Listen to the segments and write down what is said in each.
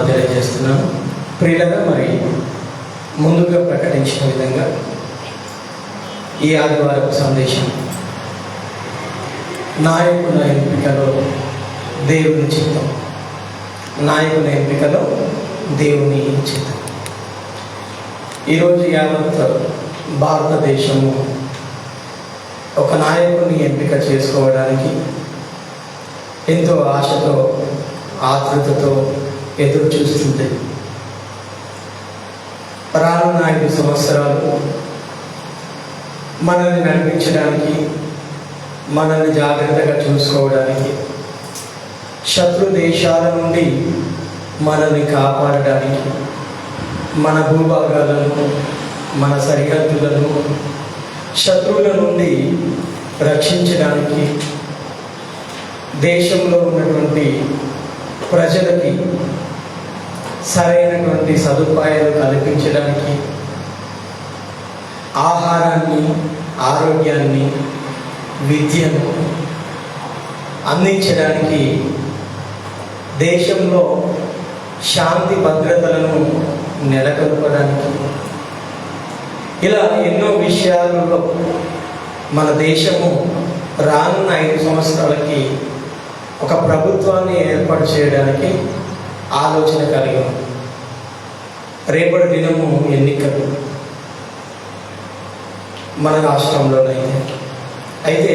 తెలియజేస్తున్నాను. ప్రియులరా, మరి ముందుగా ప్రకటించిన విధంగా ఈ ఆదివారపు సందేశం నాయకుల ఎంపికలో దేవుని చిత్తం. నాయకుల ఎంపికలో దేవుని చిత్తం. ఈరోజు యావత్ భారతదేశము ఒక నాయకుడిని ఎంపిక చేసుకోవడానికి ఎంతో ఆశతో ఆతృతతో ఎదురు చూస్తుంది. రానున్న 5 సంవత్సరాలు మనల్ని నడిపించడానికి, మనల్ని జాగ్రత్తగా చూసుకోవడానికి, శత్రు దేశాల నుండి మనల్ని కాపాడడానికి, మన భూభాగాలను, మన సరిహద్దులను శత్రువుల నుండి రక్షించడానికి, దేశంలో ఉన్నటువంటి ప్రజలకి సరైనటువంటి సదుపాయాలు కల్పించడానికి, ఆహారాన్ని, ఆరోగ్యాన్ని, విద్యను అందించడానికి, దేశంలో శాంతి భద్రతలను నెలకొల్పడానికి, ఇలా ఎన్నో విషయాలలో మన దేశము రానున్న 5 సంవత్సరాలకి ఒక ప్రభుత్వాన్ని ఏర్పాటు చేయడానికి ఆలోచన కలిగి ఉంది. రేపటి దినము ఎన్నికలు మన రాష్ట్రంలోనైతే. అయితే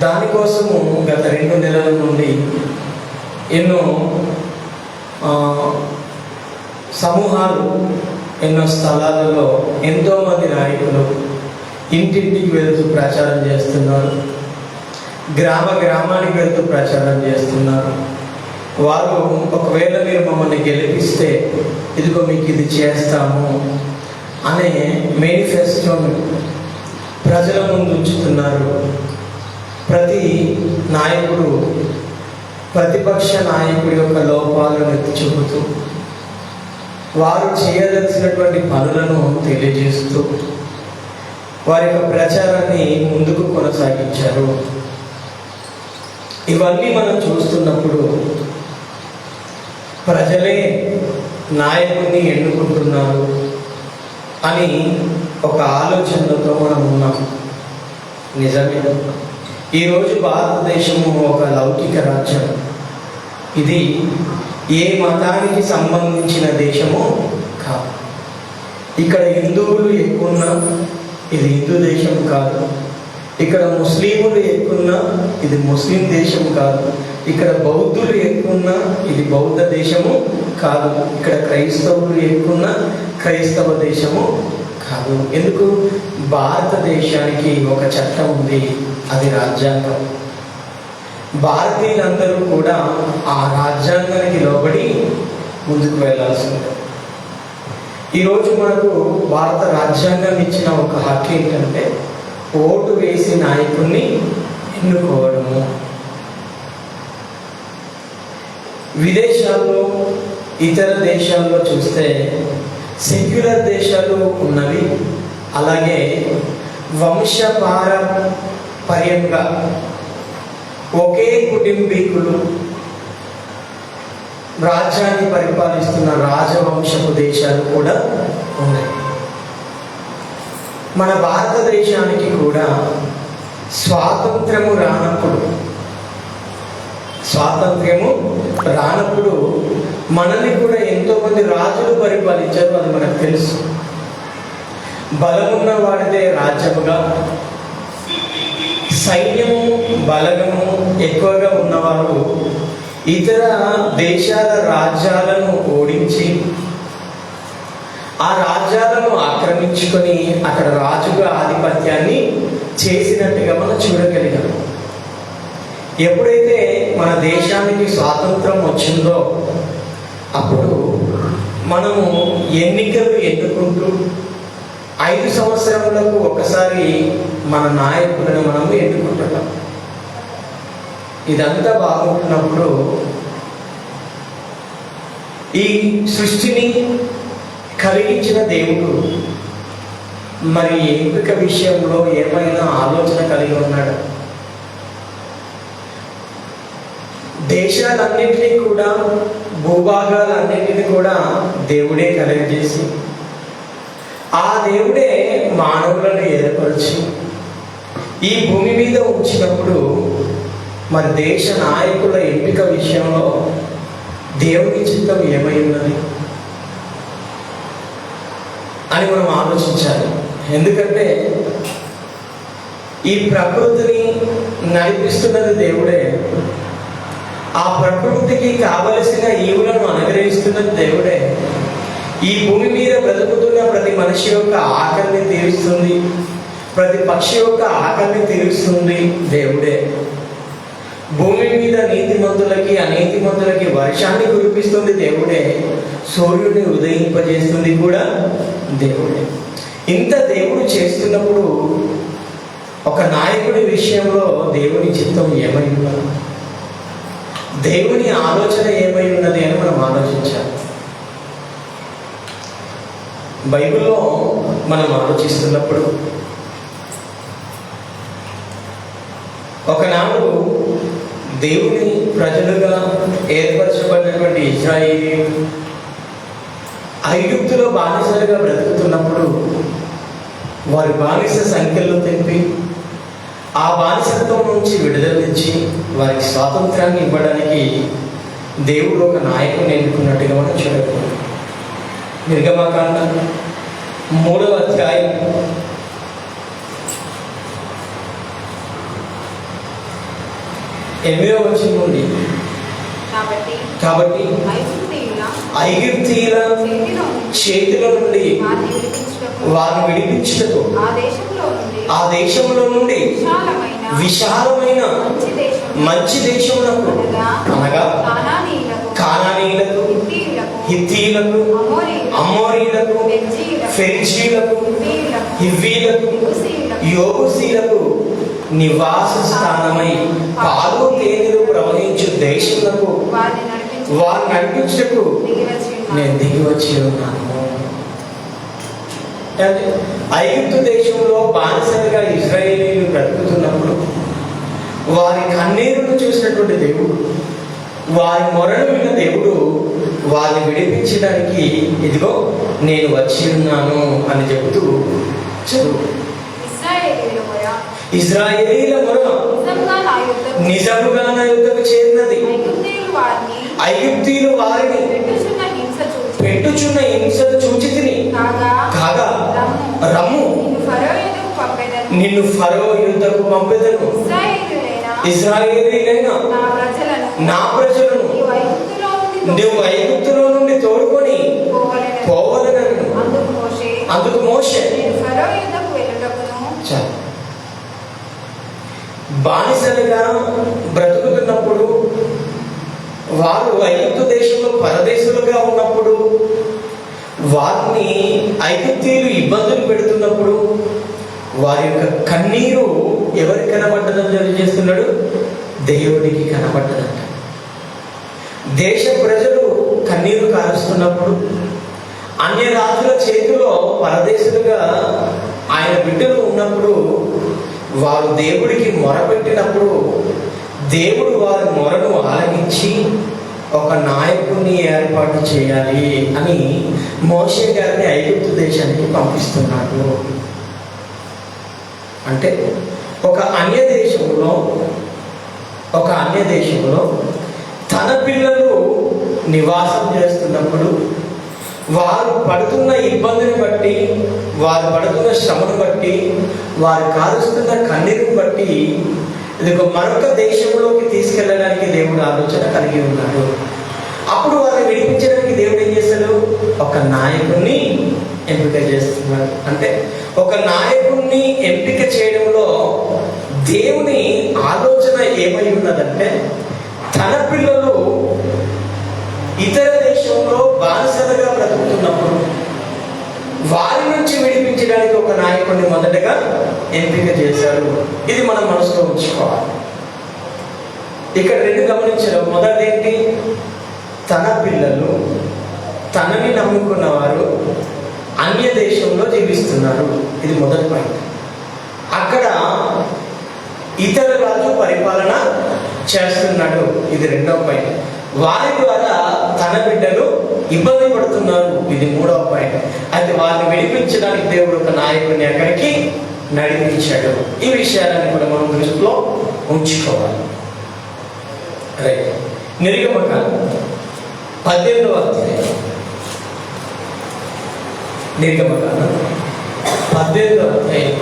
దానికోసము గత 2 నెలల నుండి ఎన్నో సమూహాలు, ఎన్నో స్థలాలలో ఎంతోమంది నాయకులు ఇంటింటికి వెళుతూ ప్రచారం చేస్తున్నారు. గ్రామానికి వెళ్తూ ప్రచారం చేస్తున్నారు. వారు ఒకవేళ మీరు మమ్మల్ని గెలిపిస్తే ఇదిగో మీకు ఇది చేస్తాము అనే మేనిఫెస్టోను ప్రజల ముందు ఉంచుతున్నారు. ప్రతి నాయకుడు ప్రతిపక్ష నాయకుడి యొక్క లోపాలను ఎత్తి చూపుతూ, వారు చేయదలసినటువంటి పనులను తెలియజేస్తూ వారి యొక్క ప్రచారాన్ని ముందుకు కొనసాగించారు. ఇవన్నీ మనం చూస్తున్నప్పుడు ప్రజలే నాయకుడిని ఎన్నుకుంటున్నారు అని ఒక ఆలోచనలతో మనం ఉన్నాం. నిజమే, ఈరోజు భారతదేశము ఒక లౌకిక రాజ్యం. ఇది ఏ మతానికి సంబంధించిన దేశమో కాదు. ఇక్కడ హిందువులు ఎక్కువన్నా ఇది హిందూ దేశం కాదు. ఇక్కడ ముస్లింలు ఎక్కువన్నా ఇది ముస్లిం దేశం కాదు. ఇక్కడ బౌద్ధులు ఎక్కువన్నా ఇది బౌద్ధ దేశము కాదు. ఇక్కడ క్రైస్తవులు ఎక్కువన్నా క్రైస్తవ దేశము కాదు. ఎందుకు? భారతదేశానికి ఒక చట్టం ఉంది, అది రాజ్యాంగం. భారతీయులందరూ కూడా ఆ రాజ్యాంగానికి లోబడి ముందుకు వెళ్ళాల్సి ఉంటుంది. ఈరోజు మనకు భారత రాజ్యాంగం ఇచ్చిన ఒక హక్కు ఏంటంటే ఓటు వేసి నాయకుడిని ఎన్నుకోవడము. విదేశాల్లో, ఇతర దేశాల్లో చూస్తే సెక్యులర్ దేశాలు ఉన్నవి. అలాగే వంశపారంపర్యంగా ఒకే కుటుంబీకులు రాజ్యాన్ని పరిపాలిస్తున్న రాజవంశపు దేశాలు కూడా ఉన్నాయి. మన భారతదేశానికి కూడా స్వాతంత్ర్యము రానప్పుడు మనల్ని కూడా ఎంతోమంది రాజులు పరిపాలించారు. అది మనకు తెలుసు. బలమున్న వాడిదే రాజ్యముగా, సైన్యము బలగము ఎక్కువగా ఉన్నవారు ఇతర దేశాల రాజ్యాలను ఓడించి ఆ రాజ్యాలను ఆక్రమించుకొని అక్కడ రాజుగా ఆధిపత్యాన్ని చేసినట్టుగా మనం చూడగలిగాం. ఎప్పుడైతే మన దేశానికి స్వాతంత్రం వచ్చిందో అప్పుడు మనము ఎన్నికలు ఎన్నుకుంటూ 5 సంవత్సరములకు ఒకసారి మన నాయకులను మనము ఎన్నుకుంటున్నాం. ఇదంతా బాగుంటున్నప్పుడు ఈ సృష్టిని కలిగించిన దేవుడు మరి ఎంపిక విషయంలో ఏమైనా ఆలోచన కలిగి ఉన్నాడు? దేశాలన్నింటినీ కూడా, భూభాగాలన్నింటినీ కూడా దేవుడే కలుగజేసి, ఆ దేవుడే మానవులను ఏర్పరిచి ఈ భూమి మీద ఉంచినప్పుడు మరి దేశ నాయకుల ఎంపిక విషయంలో దేవుని చిత్తం ఏమై ఉన్నది అని మనం ఆలోచించాలి. ఎందుకంటే ఈ ప్రకృతిని నడిపిస్తున్నది దేవుడే, ఆ ప్రకృతికి కావలసిన ఈవులను అనుగ్రహిస్తున్నది దేవుడే, ఈ భూమి మీద బ్రతుకుతున్న ప్రతి మనిషి యొక్క ఆకలిని తీరుస్తుంది, ప్రతి పక్షి యొక్క ఆకలిని తీరుస్తుంది దేవుడే. భూమి మీద నీతిమంతులకి అనీతిమంతులకి వర్షాన్ని కురిపిస్తుంది దేవుడే, సూర్యుడిని ఉదయింపజేస్తుంది కూడా దేవుడే. ఇంత దేవుడు చేస్తున్నప్పుడు ఒక నాయకుడి విషయంలో దేవుని చిత్తం ఏమై ఉన్నది, దేవుని ఆలోచన ఏమై ఉన్నది అని మనం ఆలోచించాలి. బైబిల్లో మనం ఆలోచిస్తున్నప్పుడు ఒకనాడు దేవుని ప్రజలుగా ఏర్పరచబడినటువంటి ఇశ్రాయేలీయులు ఐగుప్తులో బానిసలుగా బ్రతుకుతున్నప్పుడు వారి బానిస సంఖ్యలో తెంపి ఆ బానిసత్వం నుంచి విడుదలనిచ్చి వారికి స్వాతంత్రాన్ని ఇవ్వడానికి దేవుడు ఒక నాయకుని ఎన్నుకున్నట్టుగా మనం చూడగలం. నిర్గమకాండం 3వ అధ్యాయం 8వ వచనం నుండి, కాబట్టి ఐగుప్తీయుల చేతిలో నుండి వారిని విడిపించుటకు ఆ దేశంలో నుండి విశాలమైన మంచి దేశములకు, అనగా కానానీయులకు, హిత్తీయులకు, అమోరీయులకు, ఫెరిజీయులకు, హివ్వీయులకు, యెబూసీయులకు నివాస స్థానమై పాలు తేనెలు ప్రవహించు దేశములకు వారు నడిపించుటకు నేను దిగి వచ్చి ఉన్నాను. ఐగుప్తు దేశంలో బానిసలుగా ఇశ్రాయేలీయులు బ్రతుకుతున్నప్పుడు వారి కన్నీరును చూసినటువంటి దేవుడు, వారి మొరను విన్న దేవుడు వారిని విడిపించడానికి ఇదిగో నేను వచ్చి ఉన్నాను అని చెబుతూ చదువు. ఇశ్రాయేలీయుల మొర నిజముగా నా యుద్ధకు చేరినది. ఐగుప్తీయులు వారిని పెట్టుచున్న హింసను చూచి తిని కాగా రమ్ము నిన్ను ఫరో యుద్ధకు పంపెదను, ఇశ్రాయేలీయులైన నా ప్రజలను నువ్వు ఐగుప్తులో నుండి తోడుకొని పోవలనను. అందుకు మోషే బానిసలుగా బ్రతుకుతున్నప్పుడు, వారు ఐగుప్తు దేశంలో పరదేశులుగా ఉన్నప్పుడు, వారిని ఐగుప్తీయులు ఇబ్బందులు పెడుతున్నప్పుడు వారి యొక్క కన్నీరు ఎవరికి కనబడ్డదని తెలియజేస్తున్నాడు? దేవుడికి కనబడ్డదంట. దేశ ప్రజలు కన్నీరు కారుస్తున్నప్పుడు, అన్య రాజుల చేతిలో పరదేశులుగా ఆయన బిడ్డలు ఉన్నప్పుడు, వారు దేవుడికి మొరపెట్టినప్పుడు దేవుడు వారి మొరను ఆలకించి ఒక నాయకుడిని ఏర్పాటు చేయాలి అని మోషే గారిని ఐగుప్తు దేశానికి పంపిస్తున్నాడు. అంటే ఒక అన్య దేశంలో తన పిల్లలు నివాసం చేస్తున్నప్పుడు వారు పడుతున్న ఇబ్బందిని బట్టి, వారు పడుతున్న శ్రమను బట్టి, వారు కారుస్తున్న కన్నీరుని బట్టి ఇది మరొక దేశంలోకి తీసుకెళ్ళడానికి దేవుడు ఆలోచన కలిగి ఉన్నాడు. అప్పుడు వారిని విడిపించడానికి దేవుడు ఏం చేస్తాడు? ఒక నాయకుడిని ఎంపిక చేస్తున్నాడు. అంటే ఒక నాయకుడిని ఎంపిక చేయడంలో దేవుని ఆలోచన ఏమై ఉన్నదంటే, తన పిల్లలు ఇతర దేశంలో బానిసలుగా బ్రతుకుతున్నప్పుడు వారి నుంచి విడిపించడానికి ఒక నాయకుడిని మొదటగా ఎంపిక చేశారు. ఇది మనం మనసులో ఉంచుకోవాలి. ఇక్కడ రెండు గమనించడం. మొదటి ఏంటి? తన పిల్లలు, తనని నమ్ముకున్న వారు అన్య దేశంలో జీవిస్తున్నారు. ఇది మొదటి పాయింట్. అక్కడ ఇతర రాజు పరిపాలన చేస్తున్నాడు. ఇది రెండవ పాయింట్. వారి ద్వారా తన బిడ్డలు ఇబ్బంది పడుతున్నారు. ఇది మూడవ పాయింట్. అయితే వారిని విడిపించడానికి దేవుడు ఒక నాయకుడిని అక్కడికి నడిపించాడు. ఈ విషయాలను కూడా మనం దృష్టిలో ఉంచుకోవాలి. రైట్. నిర్గమకాండం 18వ అధ్యాయం. నిర్గమకాండం 18వ అధ్యాయం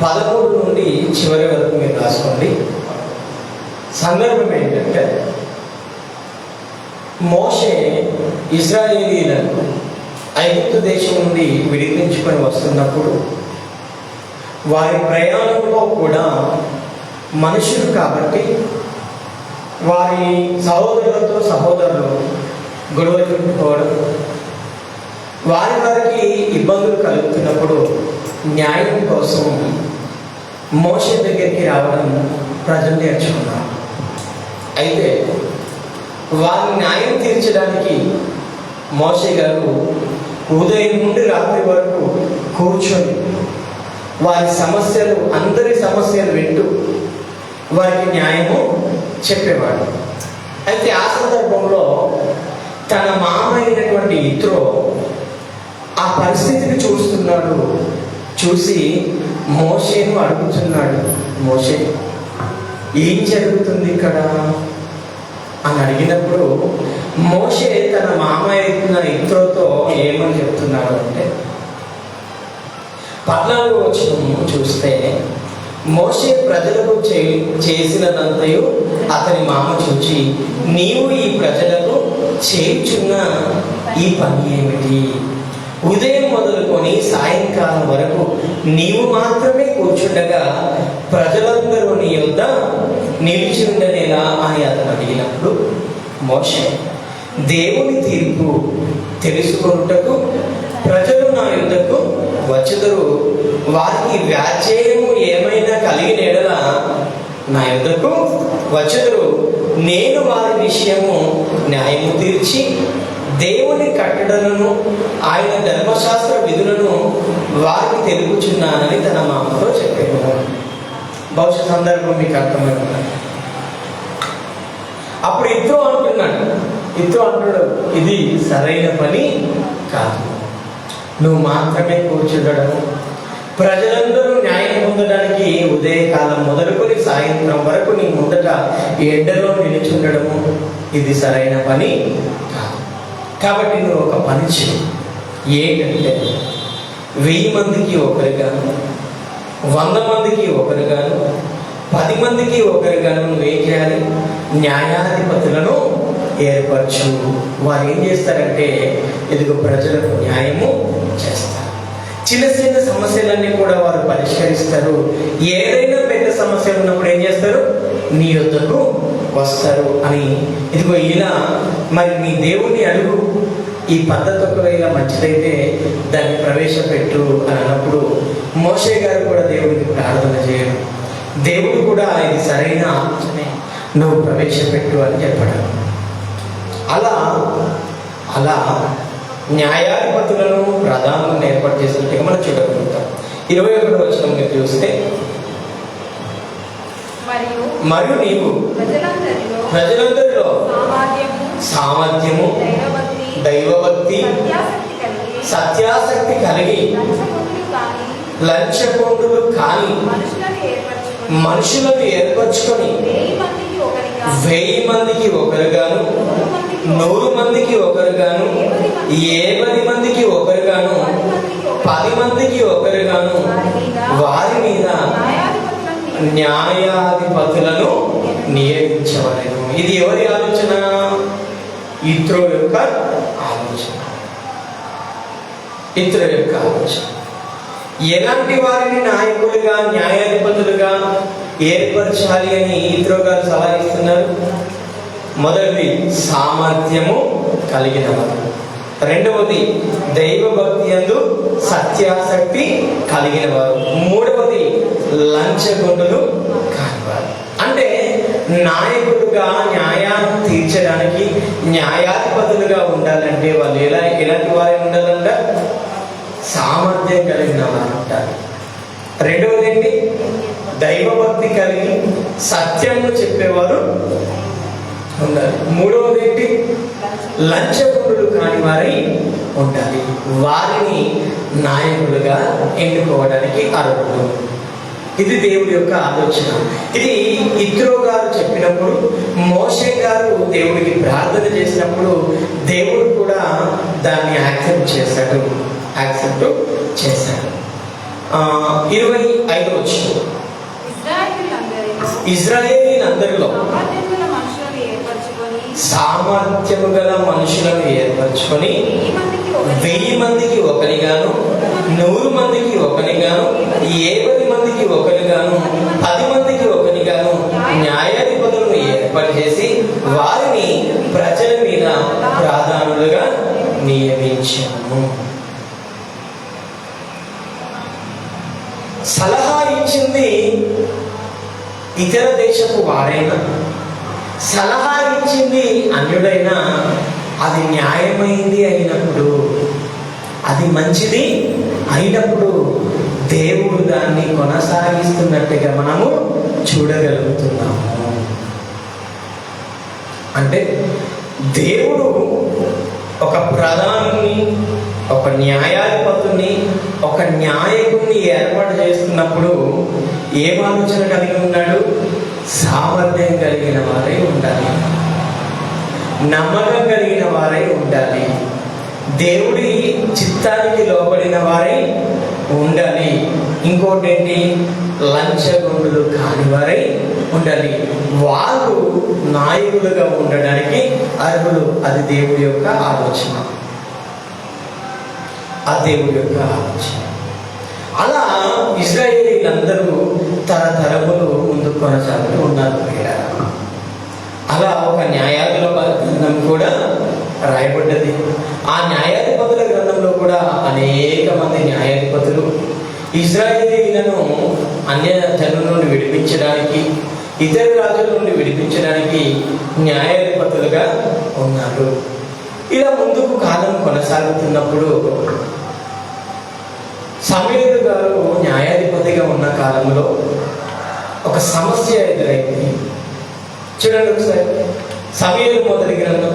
13 నుండి చివరి వరకు మీరు రాసుకోండి. సందర్భం ఏంటంటే, మోషే ఇశ్రాయేలీయులను ఐగుప్తు దేశం నుండి విడిపించుకొని వస్తున్నప్పుడు వారి ప్రయాణంలో కూడా మనుషులు కాబట్టి వారి సహోదరులు గొడవ పెట్టుకోవడం, వారికి ఇబ్బందులు కలుగుతున్నప్పుడు న్యాయం కోసం మోషే దగ్గరికి రావడం ప్రజలు నేర్చుకున్నారు. అయితే వారి న్యాయం తీర్చడానికి మోషే గారు ఉదయం నుండి రాత్రి వరకు కూర్చొని అందరి సమస్యలు వింటూ వారికి న్యాయము చెప్పేవాడు. అయితే ఆ సందర్భంలో తన మామ అయినటువంటి ఇత్రో ఆ పరిస్థితిని చూస్తున్నాడు. చూసి మోషేను అడుగుతున్నాడు, మోషే ఏం జరుగుతుంది ఇక్కడ అని అడిగినప్పుడు మోషే తన మామ అయిన ఇత్రోతో ఏమని చెప్తున్నాడు అంటే, 14వ వచనం చూస్తే, మోషే ప్రజలకు చేసినదంతయు అతని మామ చూచి, నీవు ఈ ప్రజలకు చేయుచున్న ఈ పని ఏమిటి? ఉదయం మొదలుకొని సాయంకాలం వరకు నీవు మాత్రమే కూర్చుండగా ప్రజలందరూ నీ యొద్ద నిలిచి ఉండనేలా అని అతను అడిగినప్పుడు మోషే, దేవుని తీర్పు తెలుసుకొనుటకు ప్రజలు నా యొద్దకు వచ్చుదురు, వారికి వ్యాజ్యము ఏమైనా కలిగిన ఎడల నా యొద్దకు వచ్చుదురు, నేను వారి విషయము న్యాయము తీర్చి దేవుని కట్టడలను ఆయన ధర్మశాస్త్ర విధులను వారికి తెలుపుచున్నానని తన మామతో చెప్పాను. భవిష్యత్ సందర్భం మీకు అర్థమవుతుంది. అప్పుడు ఇత్రో అంటున్నాడు, ఇది సరైన పని కాదు. నువ్వు మాత్రమే కూర్చుండడం, ప్రజలందరూ న్యాయం పొందడానికి ఉదయకాలం మొదలుకొని సాయంత్రం వరకు నీ ముందట ఎండలో నిలుచుండడము ఇది సరైన పని కాదు. కాబట్టి నువ్వు ఒక పని చేయి. ఏంటంటే 1000 మందికి ఒకరుగాను, 100 మందికి ఒకరుగాను, 10 మందికి ఒకరుగాను నువ్వేం చేయాలి? న్యాయాధిపతులను ఏర్పరచు. వారు ఏం చేస్తారంటే ఇదిగో ప్రజలకు న్యాయము చేస్తారు. చిన్న చిన్న సమస్యలన్నీ కూడా వారు పరిష్కరిస్తారు. ఏదైనా పెద్ద సమస్య ఉన్నప్పుడు ఏం చేస్తారు? నీ యొద్దకు వస్తారు అని. ఇదిగో ఇలా మరి నీ దేవుణ్ణి అడుగు, ఈ పద్ధతి ఒకవేళ మంచిదైతే దాన్ని ప్రవేశపెట్టు అని అన్నప్పుడు మోషే గారు కూడా దేవుడికి ప్రార్థన చేయడం, దేవుడు కూడా ఇది సరైన ఆలోచనే, నువ్వు ప్రవేశపెట్టు అని చెప్పడం. అలా న్యాయాధిపతులను ప్రధానులను ఏర్పాటు చేసినట్టుగా మనం చూడగలుగుతాం. 21వ వచనం మీరు చూస్తే, మరియు నీవు ప్రజలందరిలో సామర్థ్యము, దైవభక్తి, సత్యాసక్తి కలిగి లంచగొండులు కాని మనుషులను ఏర్పరచుకొని 1000 మందికి ఒకరుగాను, 100 మందికి ఒకరుగాను, 70 మందికి ఒకరుగాను, 10 మందికి ఒకరుగాను వారి మీద న్యాయాధిపతులను నియమించవలెను. ఇది ఎవరి ఆలోచన? ఇత్రో యొక్క ఆలోచన. ఎలాంటి వారిని నాయకులుగా, న్యాయాధిపతులుగా ఏర్పరచాలి అని ఇత్రో గారు సలహా ఇస్తున్నారు. మొదటిది సామర్థ్యము కలిగిన వారు, రెండవది దైవభక్తి యందు సత్యాసక్తి కలిగిన వారు, మూడవది లంచగొండులు కానివారు. అంటే నాయకులుగా న్యాయాన్ని తీర్చడానికి, న్యాయాధిపతులుగా ఉండాలంటే వాళ్ళు ఎలాంటి వారే ఉండాలంట? సామర్థ్యం కలిగిన వారు ఉంటారు. రెండవది ఏంటి? దైవభక్తి కలిగి సత్యము చెప్పేవారు ఉండాలి. మూడవది ఏంటి? లంచగొండులు కాని వారై ఉండాలి. వారిని నాయకులుగా ఎన్నుకోవడానికి అర్హులు. ఇది దేవుడి యొక్క ఆలోచన. ఇది ఇత్రో గారు చెప్పినప్పుడు, మోషే గారు దేవుడికి ప్రార్థన చేసినప్పుడు దేవుడు కూడా దాన్ని యాక్సెప్ట్ చేశాడు. 25వ వచనం, ఇశ్రాయేలీయులందరిలో సామర్థ్యము గల మనుషులను ఏర్పరచుకొని 1000 మందికి ఒకరిగాను, 100 మందికి ఒకరిగాను, 70 మందికి ఒకరిగాను, 10 మందికి ఒకరిగాను న్యాయాధిపతులను ఏర్పాటు చేసి వారిని ప్రజల మీద ప్రధానులుగా నియమించాము. సలహా ఇచ్చింది ఇతర దేశపు వారైనా, సలహా ఇచ్చింది అన్యుడైనా, అది న్యాయమైంది అయినప్పుడు, అది మంచిది అయినప్పుడు దేవుడు దాన్ని కొనసాగిస్తున్నట్టుగా మనము చూడగలుగుతున్నాము. అంటే దేవుడు ఒక ప్రధాని, ఒక న్యాయాధిపతుని, ఒక నాయకుడిని ఏర్పాటు చేస్తున్నప్పుడు ఏం ఆలోచన కలిగి ఉన్నాడు? సామర్థ్యం కలిగిన వారై ఉండాలి, నమ్మకం కలిగిన వారై ఉండాలి, దేవుడి చిత్తానికి లోబడిన వారై ఉండాలి. ఇంకోటి ఏంటి? లంచగొండులు కాని వారై ఉండాలి. వాళ్ళు నాయకులుగా ఉండడానికి అర్హులు. అది దేవుడి యొక్క ఆలోచన. ఆ దేవుడి యొక్క ఆలోచన. అలా ఇశ్రాయేలీయులందరూ తరతరములు ముందుకు కొనసాగుతూ ఉన్నారు. అలా ఒక న్యాయాధిపతుల గ్రంథం కూడా రాయబడ్డది. ఆ న్యాయాధిపతుల గ్రంథంలో కూడా అనేక మంది న్యాయాధిపతులు ఇశ్రాయేలీయులను అన్య జనుల నుండి విడిపించడానికి, ఇతర రాజుల నుండి విడిపించడానికి న్యాయాధిపతులుగా ఉన్నారు. ఇలా ముందుకు కాలం కొనసాగుతున్నప్పుడు సమూయేలు గారు న్యాయాధిపతిగా ఉన్న కాలంలో ఒక సమస్య ఎదురైంది. చూడండి ఒకసారి, సమూయేలు మొదటి గ్రంథం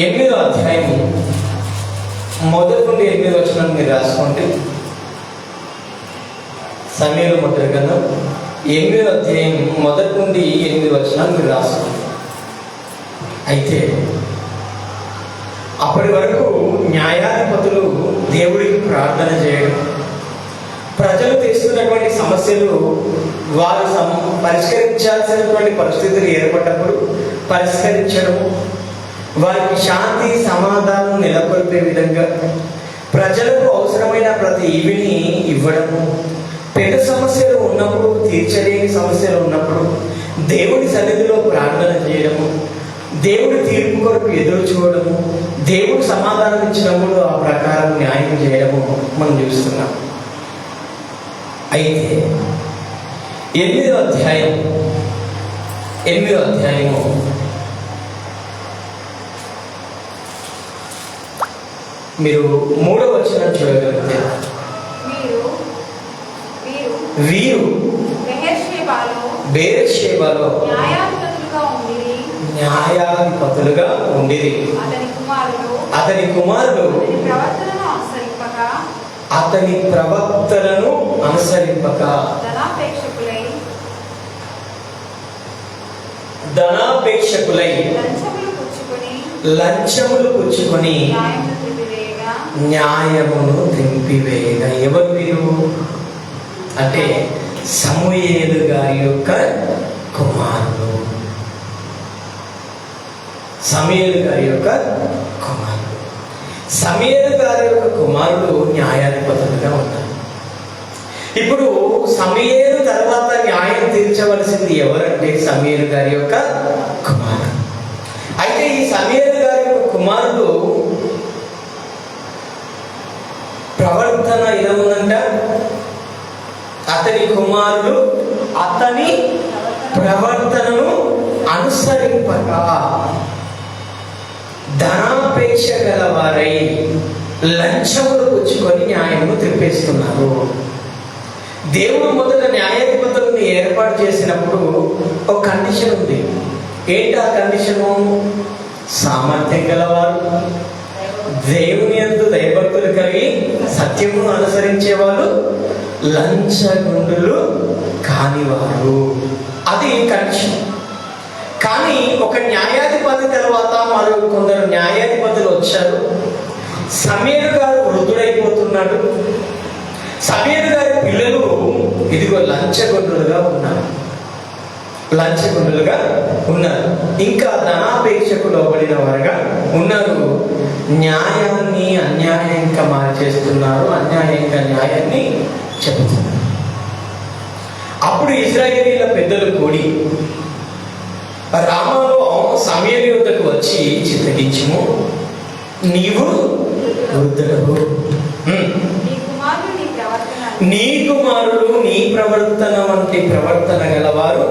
8వ అధ్యాయం 1 నుండి 8 వచనం మీరు రాసుకోండి. సమూయేలు మొదటి గ్రంథం 8వ అధ్యాయం 1 నుండి 8 వచనాలు మీరు రాసుకోండి. అయితే అప్పటి వరకు న్యాయాధిపతులు దేవుడికి ప్రార్థన చేయడం, ప్రజలు తెస్తున్నటువంటి సమస్యలు వారు పరిష్కరించాల్సినటువంటి పరిస్థితులు ఏర్పడినప్పుడు పరిష్కరించడం, వారికి శాంతి సమాధానం నెలకొల్పే విధంగా ప్రజలకు అవసరమైన ప్రతి ఈవిని ఇవ్వడము, పెద్ద సమస్యలు ఉన్నప్పుడు, తీర్చలేని సమస్యలు ఉన్నప్పుడు దేవుడి సన్నిధిలో ప్రార్థన చేయడము, దేవుడి తీర్పు కొరకు ఎదురు చూడడము, దేవుడు సమాధానం ఇచ్చినప్పుడు ఆ ప్రకారం న్యాయం చేయడము మనం చూస్తున్నాం. అయితే 8వ అధ్యాయము మీరు 3వ వచనం చూడగలిగితే, వీరు బెయేర్షెబాలో న్యాయాధిపతులుగా ఉండిరి. అతని కుమారులు అతని ప్రవక్తలను అనుసరింపక ధనాపేక్షకులై లంచములు పుచ్చుకొని న్యాయమును త్రింపివేయగా. ఎవరు వీరు అంటే సమూయేలు గారి యొక్క కుమారులు. సమూయేలు గారి యొక్క కుమారుడు న్యాయాధిపతులుగా ఉన్నారు. ఇప్పుడు సమూయేలు తర్వాత న్యాయం తీర్చవలసింది ఎవరంటే సమూయేలు గారి యొక్క కుమారుడు. అయితే ఈ సమూయేలు గారి యొక్క కుమారుడు ప్రవర్తన ఎలా ఉందంట? అతని కుమారులు అతని ప్రవర్తనను అనుసరింపక ధనాపేక్ష గలవారై లంచములు వచ్చుకొని న్యాయమును త్రిప్పేస్తున్నారు. దేవుడు మొదట న్యాయాధిపతులను ఏర్పాటు చేసినప్పుడు ఒక కండిషన్ ఉంది. ఏంటి ఆ కండిషను? సామర్థ్యం గలవారు, దేవుని యందు దైవభక్తులు కలిగి సత్యమును అనుసరించేవాళ్ళు, లంచగొండులు కానివారు. అది కండిషన్. కానీ ఒక న్యాయాధిపతి తర్వాత మరో కొందరు న్యాయాధిపతులు వచ్చారు. సమూయేలు గారు వృద్ధుడైపోతున్నాడు. సమూయేలు గారి పిల్లలు ఇదిగో లంచగొండులుగా ఉన్నారు. ఇంకా ధనాపేక్షకు లోబడిన వారుగా ఉన్నారు. న్యాయాన్ని అన్యాయంగా మార్చేస్తున్నారు, అన్యాయంగా న్యాయాన్ని చెబుతున్నారు. అప్పుడు ఇశ్రాయేలీయుల పెద్దలు కూడి రామాలో సమూయేలు యొద్దకు వచ్చి, చిత్తగించుము, నీవు వృద్ధుడవు, నీ కుమారుడు నీ ప్రవర్తన వంటి ప్రవర్తన గలవారు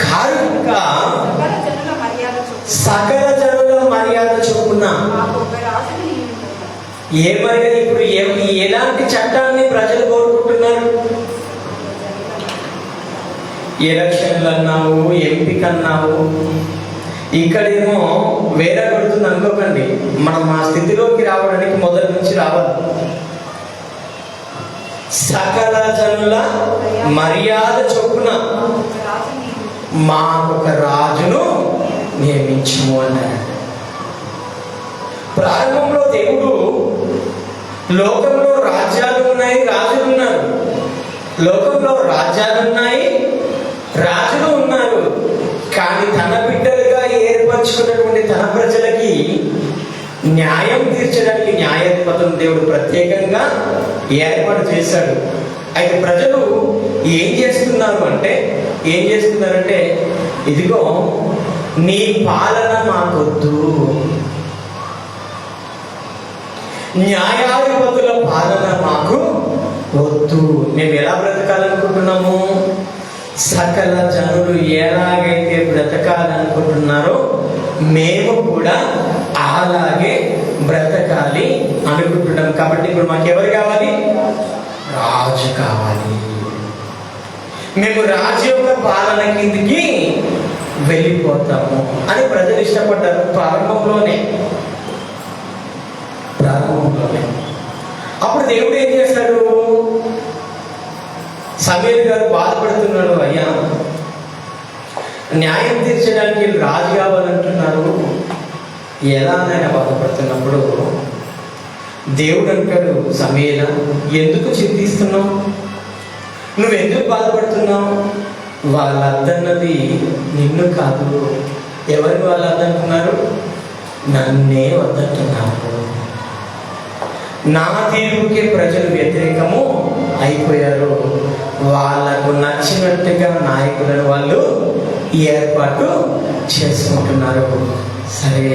కారు కనుక సకల జనుల మర్యాద చొప్పున ఏ మర్యాద? ఇప్పుడు ఎలాంటి చట్టాన్ని ప్రజలు కోరుకుంటున్నారు? ఎలక్షన్లు అన్నావు, ఎంపిక అన్నావు, ఇక్కడేమో వేరే కొడుతుంది అనుకోకండి. మనం ఆ స్థితిలోకి రావడానికి మొదటి నుంచి రావాలి. సకల జనుల మర్యాద చొప్పున మాకొక రాజును నియమించుము అన్నాడు. ప్రారంభంలో దేవుడు లోకంలో రాజ్యాలు ఉన్నాయి, రాజులు ఉన్నారు. లోకంలో రాజ్యాలు ఉన్నాయి, రాజులు ఉన్నారు. కానీ తన బిడ్డలుగా ఏర్పరచుకున్నటువంటి తన ప్రజలకి న్యాయం తీర్చడానికి న్యాయాధిపతులను దేవుడు ప్రత్యేకంగా ఏర్పాటు చేశాడు. అయితే ప్రజలు ఏం చేస్తున్నారంటే ఇదిగో నీ పాలన మాకొద్దు, న్యాయాధిపతుల పాలన మాకు వద్దు. మేము ఎలా బ్రతకాలనుకుంటున్నాము? సకల జనులు ఎలాగైతే బ్రతకాలనుకుంటున్నారో మేము కూడా అలాగే బ్రతకాలి అనుకుంటున్నాం. కాబట్టి ఇప్పుడు మాకు ఎవరు కావాలి? రాజు కావాలి. మేము రాజు యొక్క పాలన కిందికి వెళ్ళిపోతాము అని ప్రజలు ఇష్టపడ్డారు. ప్రారంభంలోనే అప్పుడు దేవుడు ఏం చేస్తాడు? సమూయేలు గారు బాధపడుతున్నాడు, అయ్యా న్యాయం తీర్చడానికి రాజు కావాలంటున్నారు, ఎలా ఆయన బాధపడుతున్నప్పుడు దేవుడు అంటాడు, సమూయేలా ఎందుకు చింతిస్తున్నావు? నువ్వెందుకు బాధపడుతున్నావు? వాళ్ళద్దన్నది నిన్ను కాదు. ఎవరిని వాళ్ళు వద్దంటున్నారు? నన్నే వద్దంటున్నారు. నా తీర్పుకే ప్రజలు వ్యతిరేకము అయిపోయారు. వాళ్ళకు నచ్చినట్టుగా నాయకులను వాళ్ళు ఏర్పాటు చేసుకుంటున్నారు. సరే,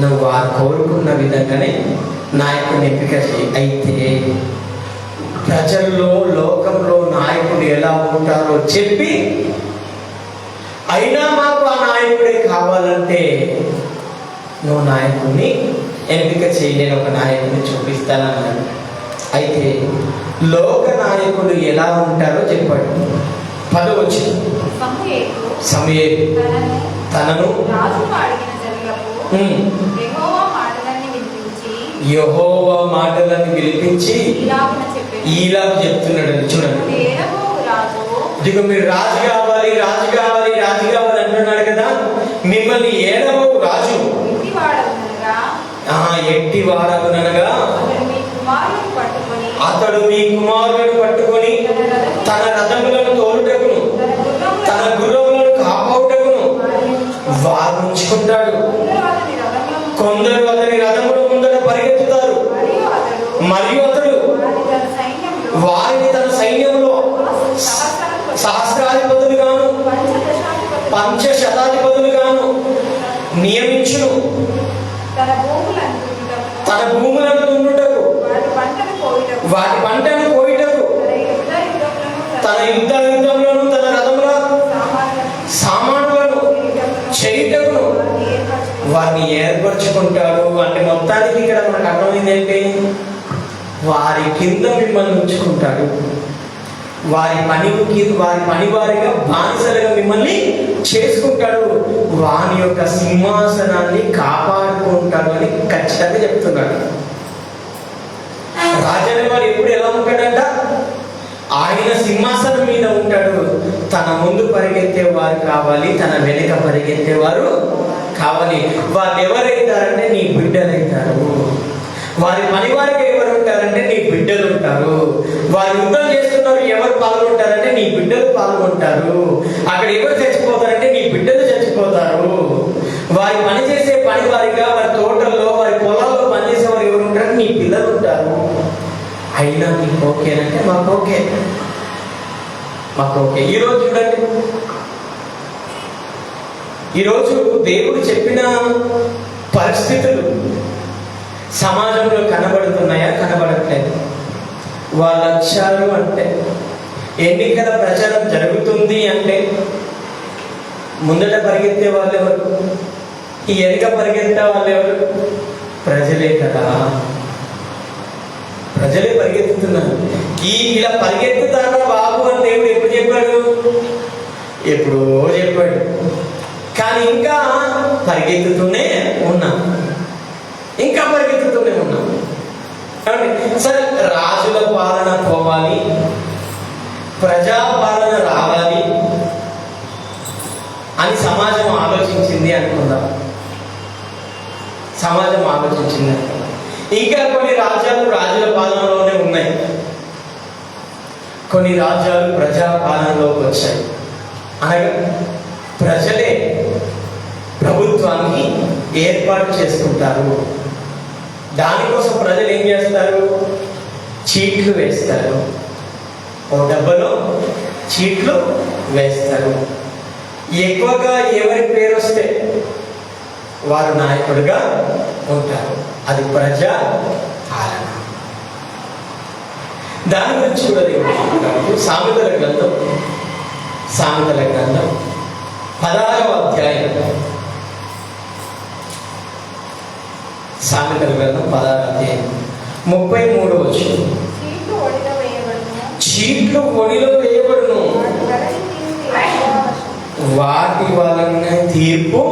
నువ్వు వారు కోరుకున్న విధంగానే నాయకుడిని ఎంపిక చేయి. అయితే ప్రజల్లో లోకంలో నాయకుడు ఎలా ఉంటారో చెప్పి, అయినా మాకు ఆ నాయకుడే కావాలంటే నువ్వు నాయకుడిని ఎంపిక చేయి, నేను ఒక నాయకుడిని చూపిస్తానన్నాడు. అయితే లోక నాయకుడు ఎలా ఉంటారో చెప్పాడు. 10వ వచనం, సమూయేలు తనను యెహోవా మాటలను వినిపించి ఈలాగు చెప్తున్నాడు. చూడండి, ఇదిగో మీరు రాజు కావాలి, రాజు కావాలి, రాజు కావాలి అంటున్నాడు కదా. మిమ్మల్ని 7వ రాజు ఎట్టి వాడగునగా అతడు మీ కుమారులను పట్టుకొని తన రథములను తోలుటకును తన గుర్రములను కాపాడుటకును వారు ఉంచుకుంటాడు. కొందరు అతని రథముల ముందర పరిగెత్తుతారు, మరియు అతడు వారిని తన సైన్యంలో సహస్రాధిపతులుగాను పంచశతాధిపతులుగాను నియమించును. తన భూములను దున్నుటకు, వాటి పంటను కోయుటకు, తన యుద్ధములను తన రథముల సామానులను చేయుటకును వారిని ఏర్పరచుకుంటాడు. అంటే మొత్తానికి ఇక్కడ మనకు అర్థమైంది ఏంటి? వారి కింద మిమ్మల్ని ఉంచుకుంటాడు. వారి పని వారిగా బానిసలుగా మిమ్మల్ని చేసుకుంటాడు. వాని యొక్క సింహాసనాన్ని కాపాడుకుంటాడు అని ఖచ్చితంగా చెప్తున్నాడు. రాజు వాడు ఎప్పుడు ఎలా ఉంటాడంట? ఆయన సింహాసనం మీద ఉంటాడు. తన ముందు పరిగెత్తే వారు కావాలి, తన వెనుక పరిగెత్తే వారు కావాలి. వారు ఎవరైతారంటే నీ బిడ్డలైతారు. వారి పని వారికి ఎవరు ఉంటారంటే నీ బిడ్డలు ఉంటారు. వారు యుద్ధం చేస్తున్నారు, ఎవరు పాల్గొంటారంటే నీ బిడ్డలు పాల్గొంటారు. అక్కడ ఎవరు చచ్చిపోతారంటే నీ బిడ్డలు చచ్చిపోతారు. వారి పని చేసే పని వారిగా వారి తోటల్లో వారి పొలాల్లో పనిచేసే వారు ఎవరు ఉంటారు? నీ పిల్లలు ఉంటారు. అయినా నీకు ఓకేనంటే మాకు ఓకే, మాకు ఓకే. ఈరోజు చూడండి, ఈరోజు దేవుడు చెప్పిన పరిస్థితులు సమాజంలో కనబడుతున్నాయా? కనబడట్లేదు. వాళ్ళ లక్ష్యాలు అంటే ఎన్నికల ప్రచారం జరుగుతుంది అంటే ముందట పరిగెత్తే వాళ్ళు ఎవరు? ఈ వెనుక పరిగెత్తే వాళ్ళు ఎవరు? ప్రజలే కదా. ప్రజలే పరిగెత్తుతున్నారు. ఇలా పరిగెత్తుతారా బాబు అని దేవుడు ఎప్పుడు చెప్పాడు? ఎప్పుడో చెప్పాడు. కానీ ఇంకా పరిగెత్తుతూనే ఉన్నాం, ఇంకా పరిగెత్తుతూనే ఉన్నాం. సరే, రాజుల పాలన పోవాలి, ప్రజాపాలన రావాలి అని సమాజం ఆలోచించింది అనుకుందాం. సమాజం ఆలోచించింది అనుకుందాం. ఇంకా కొన్ని రాజ్యాలు రాజుల పాలనలోనే ఉన్నాయి, కొన్ని రాజ్యాలు ప్రజాపాలనలోకి వచ్చాయి. అనగా ప్రజలే ప్రభుత్వాన్ని ఏర్పాటు చేసుకుంటారు. దానికోసం ప్రజలు ఏం చేస్తారు? చీట్లు వేస్తారు. ఓ డబ్బలో చీట్లు వేస్తారు. ఎక్కువగా ఎవరి పేరు వస్తే వారు నాయకుడిగా ఉంటారు. అది ప్రజా పాలన. దాని గురించి కూడా దేవుడు సామెతల గ్రంథం 16వ అధ్యాయం, సామెతల గ్రంథం 16వ అధ్యాయం 33వ వచనం. చీట్లు ఒడిలో వేయబడును, వాటి వలన తీర్పు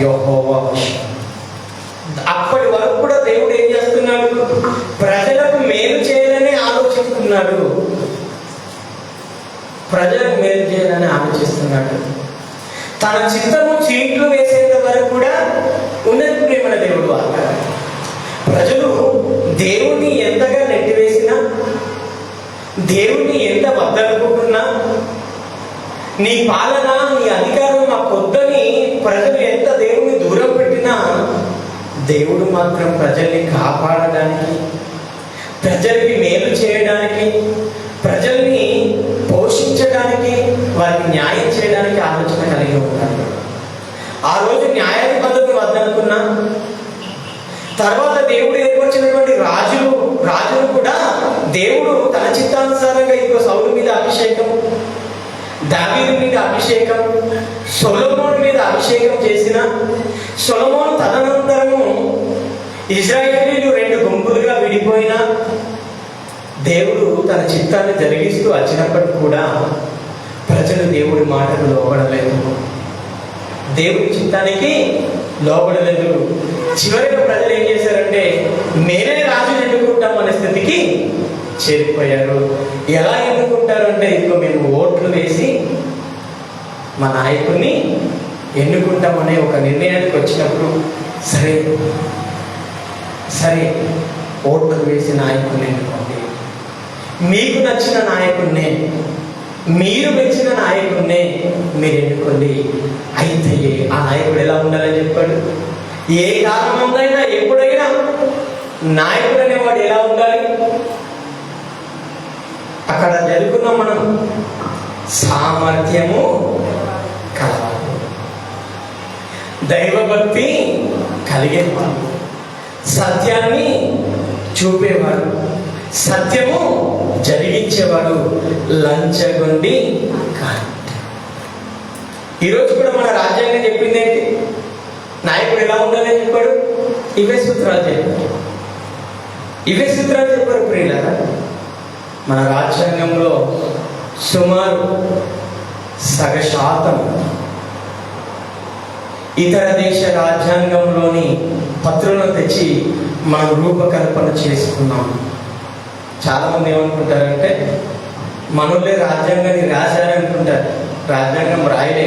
యెహోవా వశం. అప్పటి వరకు కూడా దేవుడు ఏం చేస్తున్నాడు? ప్రజలకు మేలు చేయాలని ఆలోచిస్తున్నాడు. ప్రజలకు మేలు చేయాలని ఆలోచిస్తున్నాడు. తన చిత్తము చీట్లు వేసేంత వరకు కూడా ఉన్నది ప్రేమల దేవుడు. ప్రజలు దేవుణ్ణి ఎంతగా నెట్టివేసినా, దేవుణ్ణి ఎంత వద్దనుకుంటున్నా, నీ పాలన నీ అధికారం మాకు వద్దని ప్రజలు ఎంత దేవుణ్ణి దూరం పెట్టినా, దేవుడు మాత్రం ప్రజల్ని కాపాడడానికి, ప్రజలకి మేలు చేయడానికి, ప్రజల్ని పోషించడానికి, వారికి న్యాయం చేయడానికి ఆలోచన కలిగి ఉంటారు. ఆ రోజు న్యాయాధిపతులు వద్దనుకున్నా, తర్వాత దేవుడు ఏర్పరిచినటువంటి రాజులు కూడా దేవుడు తన చిత్తానుసారంగా ఇదిగో సౌలు మీద అభిషేకం, దావీదు మీద అభిషేకం, సొలొమోను మీద అభిషేకం చేసిన సొలొమోను తదనంతరము ఇశ్రాయేలీయులు 2 గుంపులుగా విడిపోయినా దేవుడు తన చిత్తాన్ని జరిగిస్తూ వచ్చినప్పటికీ కూడా ప్రజలు దేవుడి మాటకు లోబడలేదు, దేవుడి చిత్తానికి లోబడలేదు. చివరిగా ప్రజలు ఏం చేశారంటే మేమే రాజుని ఎన్నుకుంటాం అనే స్థితికి చేరిపోయారు. ఎలా ఎన్నుకుంటారు అంటే ఇదిగో మేము ఓట్లు వేసి మా నాయకుడిని ఎన్నుకుంటామనే ఒక నిర్ణయానికి వచ్చినప్పుడు సరే ఓట్లు వేసి నాయకుడిని ఎన్నుకోండి, మీకు నచ్చిన నాయకుడినే, మీరు మెచ్చిన నాయకుడినే మీరు ఎన్నుకోండి. అయితే ఆ నాయకుడు ఎలా ఉండాలని చెప్పాడు? ఏ కారణందైనా ఎప్పుడైనా నాయకుడు అనేవాడు ఎలా ఉండాలి? అక్కడ జరుగుతున్నాం మనం, సామర్థ్యము కలవాలి, దైవభక్తి కలిగేవాడు, సత్యాన్ని చూపేవాడు, సత్యము జరిగించేవాడు, లంచగొండి కాదు. ఈరోజు కూడా మన రాజ్యాంగం చెప్పింది ఏంటి? నాయకుడు ఎలా ఉండాలని చెప్పాడు? ఇవే సూత్రాలు చెప్పాడు. ఇవే సూత్రాలు చెప్పారు ప్రియులారా. మన రాజ్యాంగంలో సుమారు సగశాతం ఇతర దేశ రాజ్యాంగంలోని పత్రులను తెచ్చి మనం రూపకల్పన చేసుకున్నాం. చాలామంది ఏమనుకుంటారంటే మనోళ్ళే రాజ్యాంగాన్ని రాశారనుకుంటారు. రాజ్యాంగం రాయలే,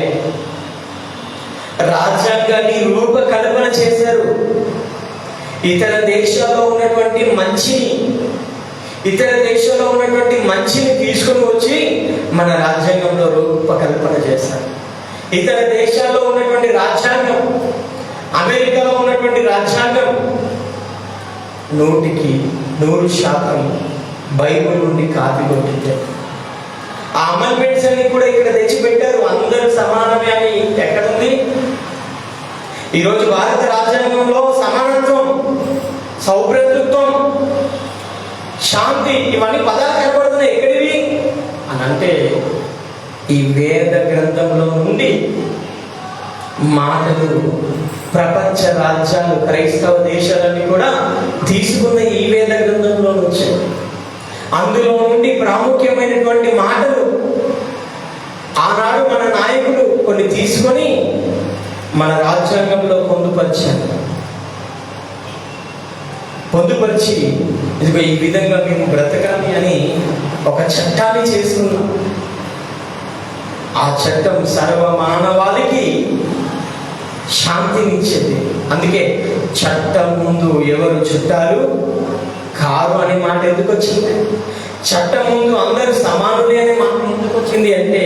రాజ్యాంగాన్ని రూపకల్పన చేశారు. ఇతర దేశాల్లో ఉన్నటువంటి మంచిని తీసుకొని వచ్చి మన రాజ్యాంగంలో రూపకల్పన చేశారు. ఇతర దేశాల్లో ఉన్నటువంటి రాజ్యాంగం, అమెరికాలో ఉన్నటువంటి రాజ్యాంగం 100% బైబిల్ నుండి కాపీ కొట్టింది. ఆ అమెండ్మెంట్స్ అన్ని కూడా ఇక్కడ తెచ్చిపెట్టారు. అందరూ సమానమే అని ఎక్కడుంది? ఈరోజు భారత రాజ్యాంగంలో సమానత్వం, సౌభ్రతృత్వం, శాంతి ఇవన్నీ పదాలు కనబడుతున్నాయి. ఎక్కడివి అని అంటే ఈ వేద గ్రంథంలో నుండి మాటలు ప్రపంచ రాజ్యాలు, క్రైస్తవ దేశాలన్నీ కూడా తీసుకున్న ఈ వేద గ్రంథంలో వచ్చాయి. అందులో నుండి ప్రాముఖ్యమైనటువంటి మాటలు ఆనాడు మన నాయకులు కొన్ని తీసుకొని మన రాజ్యాంగంలో పొందుపరిచి ఇదిగో ఈ విధంగా మేము బ్రతకాలి అని ఒక చట్టాన్ని చేసుకున్నాం. ఆ చట్టం సర్వ మానవాళికి శాంతినిచ్చేది. అందుకే చట్టం ముందు ఎవరు చుట్టాలు కారు అనే మాట ఎందుకు వచ్చింది? చట్టం ముందు అందరూ సమానులే అనే మాట ఎందుకు వచ్చింది అంటే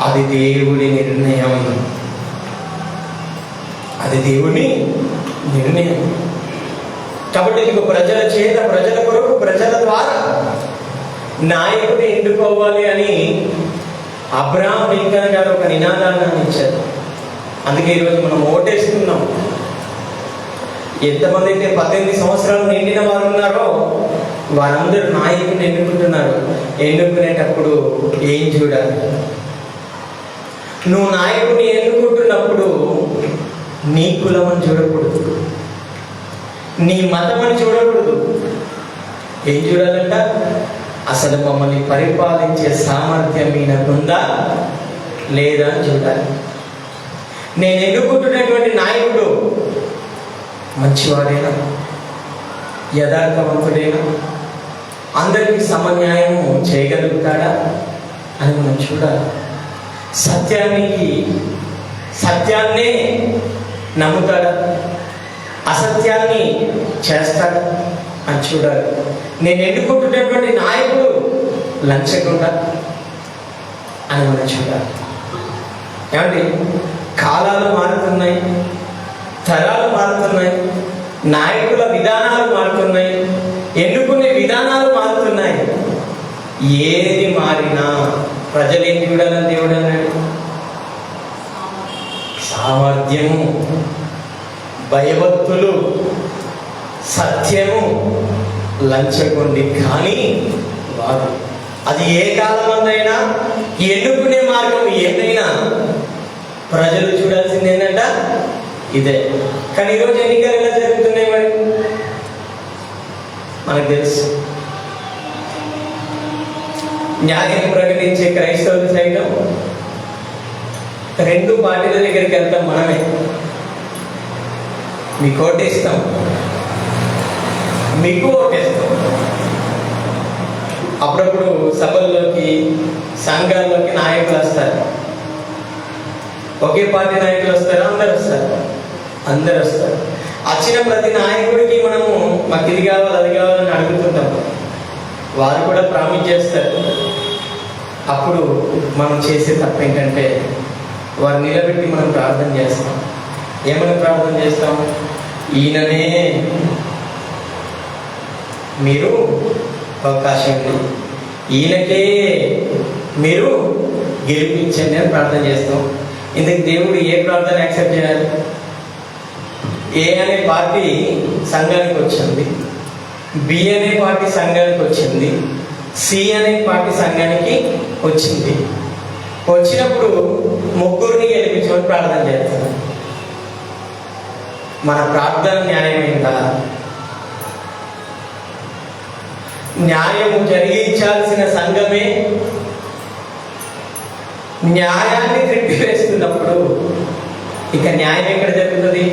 అది దేవుడి నిర్ణయం. అది దేవుడి నిర్ణయం. కాబట్టి ఇదిగో ప్రజల కొరకు ప్రజల ద్వారా నాయకుడిని ఎన్నుకోవాలి అని అబ్రహాం లింకన్ గారు ఒక నినాదాన్ని ఇచ్చారు. అందుకే ఈరోజు మనం ఓటేస్తున్నాం. ఎంతమంది అయితే 18 సంవత్సరాలు నిండిన వారు ఉన్నారో వారందరూ నాయకుడిని ఎన్నుకుంటున్నారు. ఎన్నుకునేటప్పుడు ఏం చూడాలి? నువ్వు నాయకుడిని ఎన్నుకుంటున్నప్పుడు నీ కులం అని చూడకూడదు, నీ మతం అని చూడకూడదు. ఏం చూడాలంట? అసలు మమ్మల్ని పరిపాలించే సామర్థ్యం ఈయనకుందా లేదా అని చూడాలి. నేను ఎన్నుకుంటున్నటువంటి నాయకుడు మంచివాడేనా, యథార్థవంతుడేనా, అందరికీ సమన్యాయం చేయగలుగుతాడా అని మనం చూడాలి. సత్యాన్నే నమ్ముతాడా, అసత్యాన్ని చేస్తాడా అని చూడాలి. నేను ఎన్నుకుంటున్నటువంటి నాయకుడు లంచకుండా అని మనం చూడాలి. ఏమండి, కాలాలు మారుతున్నాయి, తరాలు మారుతున్నాయి, నాయకుల విధానాలు మారుతున్నాయి, ఎన్నుకునే విధానాలు మారుతున్నాయి. ఏది మారినా ప్రజలు ఏం చూడాలని దేవుడు అన్నాడు? సామర్థ్యము, భయభక్తులు, సత్యము, లంచగొండి కానీ వాడు. అది ఏ కాలమందైనా, ఎన్నుకునే మార్గం ఏదైనా ప్రజలు చూడాల్సింది ఏంటంట ఇదే. కానీ ఈరోజు ఎన్నికలు ఎలా జరుగుతున్నాయి మరి మనకు తెలుసు. న్యాయం ప్రకటించే క్రైస్తవులు సైతం 2 పార్టీల దగ్గరికి వెళ్తాం. మనమే మీకు ఓటేస్తాం, మీకు ఓటేస్తాం. అప్పుడప్పుడు సభల్లోకి, సంఘాల్లోకి నాయకులు వస్తారు. ఒకే పార్టీ నాయకులు వస్తారు, అందరు వస్తారు. వచ్చిన ప్రతి నాయకుడికి మనము మాకు ఇది కావాలి, అది కావాలని అడుగుతుంటాం. వారు కూడా ప్రామిస్ చేస్తారు. అప్పుడు మనం చేసే తప్పు ఏంటంటే వారు నిలబెట్టి మనం ప్రార్థన చేస్తాం. ఏమని ప్రార్థన చేస్తాం? ఈయననే మీరు అవకాశం ఉంది, ఈయనకే మీరు గెలిపించండి అని ప్రార్థన చేస్తాం. ఇందుకు దేవుడు ఏ ప్రార్థన యాక్సెప్ట్ చేయాలి? ఏ అనే పార్టీ సంఘానికి వచ్చింది, బి అనే పార్టీ సంఘానికి వచ్చింది, సి అనే పార్టీ సంఘానికి వచ్చింది. వచ్చినప్పుడు ముగ్గురిని గెలిపించమని ప్రార్థన చేస్తాం. మన ప్రార్థన న్యాయమైందా? న్యాయము జరిగించాల్సిన సంఘమే న్యాయాన్ని త్రిప్పివేస్తున్నప్పుడు ఇక న్యాయం ఎక్కడ జరుగుతుంది?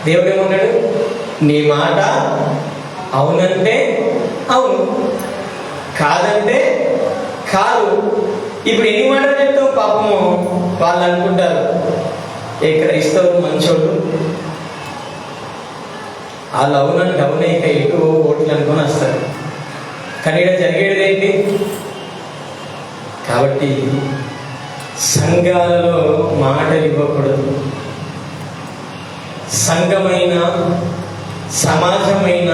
దేవుడు ఏమన్నాడు? నీ మాట అవునంటే అవును, కాదంటే కాదు. ఇప్పుడు ఎన్ని మాటలు చెప్తావు? పాపము వాళ్ళు అనుకుంటారు ఏ క్రైస్తవులు మంచోళ్ళు, వాళ్ళు అవునంటే అవునే, ఇక ఎటు ఓట్లు అనుకొని వస్తారు. కానీ ఇక్కడ జరిగేది ఏంటి? కాబట్టి సంఘాలలో మాటలు ఇవ్వకూడదు. సంఘమైన సమాజమైన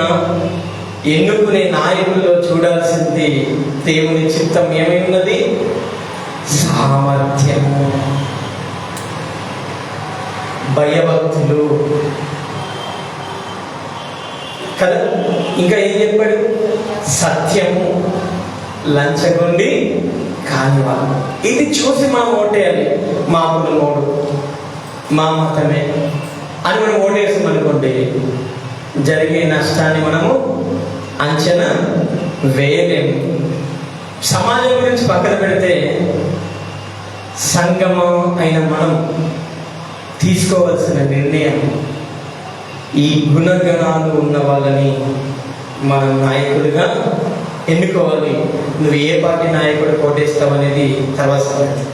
ఎన్నుకునే నాయకుల్లో చూడాల్సింది దేవుని చిత్తం ఏమై ఉన్నది? సామర్థ్యము, భయభక్తులు కదా. ఇంకా ఏం చెప్పాడు? సత్యము, లంచగొండి కానివాడు. ఇది చూసి మనం ఓటేయాలి. మా కుటుంబోడు, మా మతమే అని మనం ఓటేసాం అనుకోండి, జరిగే నష్టాన్ని మనము అంచనా వేయలేము. సమాజం గురించి పక్కన పెడితే సంగమం అయిన మనం తీసుకోవాల్సిన నిర్ణయం, ఈ గుణగణాలు ఉన్న వాళ్ళని మనం నాయకుడిగా ఎన్నుకోవాలి. నువ్వు ఏ పార్టీ నాయకుడు కోటేస్తావు అనేది తర్వాత సంగతి.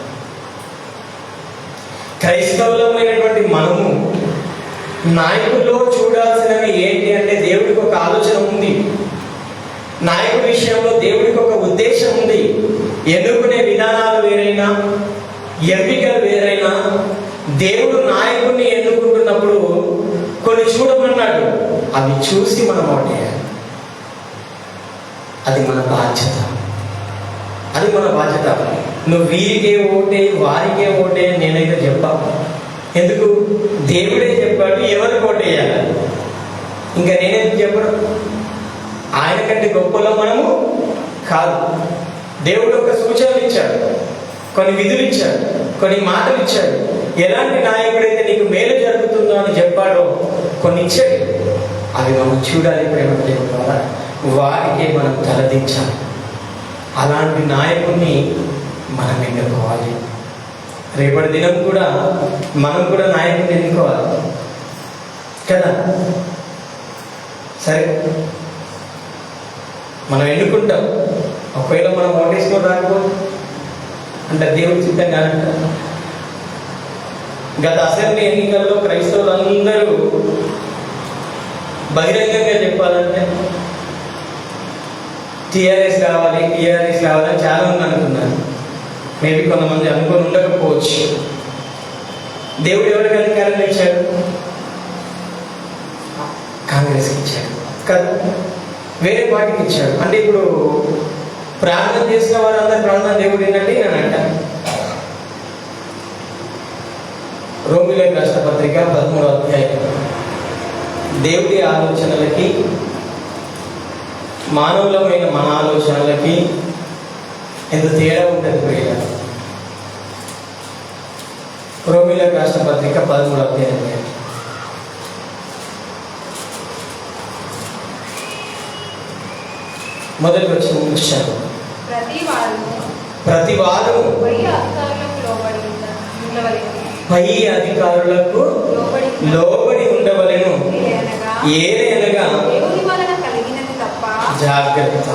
క్రైస్తవులమైనటువంటి మనము నాయకుల్లో చూడాల్సినవి ఏంటి అంటే, దేవుడికి ఒక ఆలోచన ఉంది. నాయకుడి విషయంలో దేవుడికి ఒక ఉద్దేశం ఉంది. ఎన్నుకునే విధానాలు వేరైనా, ఎంపికలు వేరైనా, దేవుడు నాయకుడిని ఎన్నుకుంటున్నప్పుడు కొన్ని చూడమన్నాడు. అవి చూసి మనం ఓటేయాలి. అది మన బాధ్యత. అది మన బాధ్యత. నువ్వు వీరికే ఓటే, వారికే ఓటే నేనైతే చెప్పా. ఎందుకు? దేవుడే చెప్పాడు ఎవరికి ఓటేయాలి. ఇంకా నేనైతే చెప్పడు. ఆయన కంటే గొప్పలో మనము కాదు. దేవుడు ఒక సూచనలు ఇచ్చాడు, కొన్ని విధులు ఇచ్చాడు, కొన్ని మాటలు ఇచ్చాడు. ఎలాంటి నాయకుడైతే నీకు మేలు జరుగుతుందో అని చెప్పాడో కొన్ని ఇచ్చాడు. అవి మనం చూడాలి, ప్రేమ ద్వారా వారికి మనం తలదించాలి. అలాంటి నాయకుడిని మనం ఎన్నుకోవాలి. రేపటి దినం కూడా మనం కూడా నాయకుడిని ఎన్నుకోవాలి కదా. సరే, మనం ఎన్నుకుంటాం. ఒకవేళ మనం ఓటేసుకొని రాకపో అంటే దేవుడి చిత్తం కాదంట. గత అసెంబ్లీ ఎన్నికల్లో క్రైస్తవులందరూ బహిరంగంగా చెప్పాలంటే టీఆర్ఎస్ కావాలి అని చాలా మంది అనుకున్నారు. మేబీ కొంతమంది అనుకొని ఉండకపోవచ్చు. దేవుడు ఎవరికి అధికారం ఇచ్చాడు? కాంగ్రెస్కి ఇచ్చాడు కదా, వేరే పార్టీకి ఇచ్చాడు. అంటే ఇప్పుడు ప్రార్థన చేసిన వారందరూ ప్రార్థన దేవుడు ఏంటంటే నేను అంటాను. రోమిలకు రాసిన పత్రిక 13వ అధ్యాయం. దేవుడి ఆలోచనలకి మానవులమైన మన ఆలోచనలకి ఎంత తేడా ఉంటుంది ప్రియ. రోమిలకు రాసిన పత్రిక 13వ అధ్యాయం మొదటి వచ్చిన ముఖ్యం. ప్రతి వారు పై అధికారులకు లోబడి ఉండవలెను. ఏదైనా జాగ్రత్త,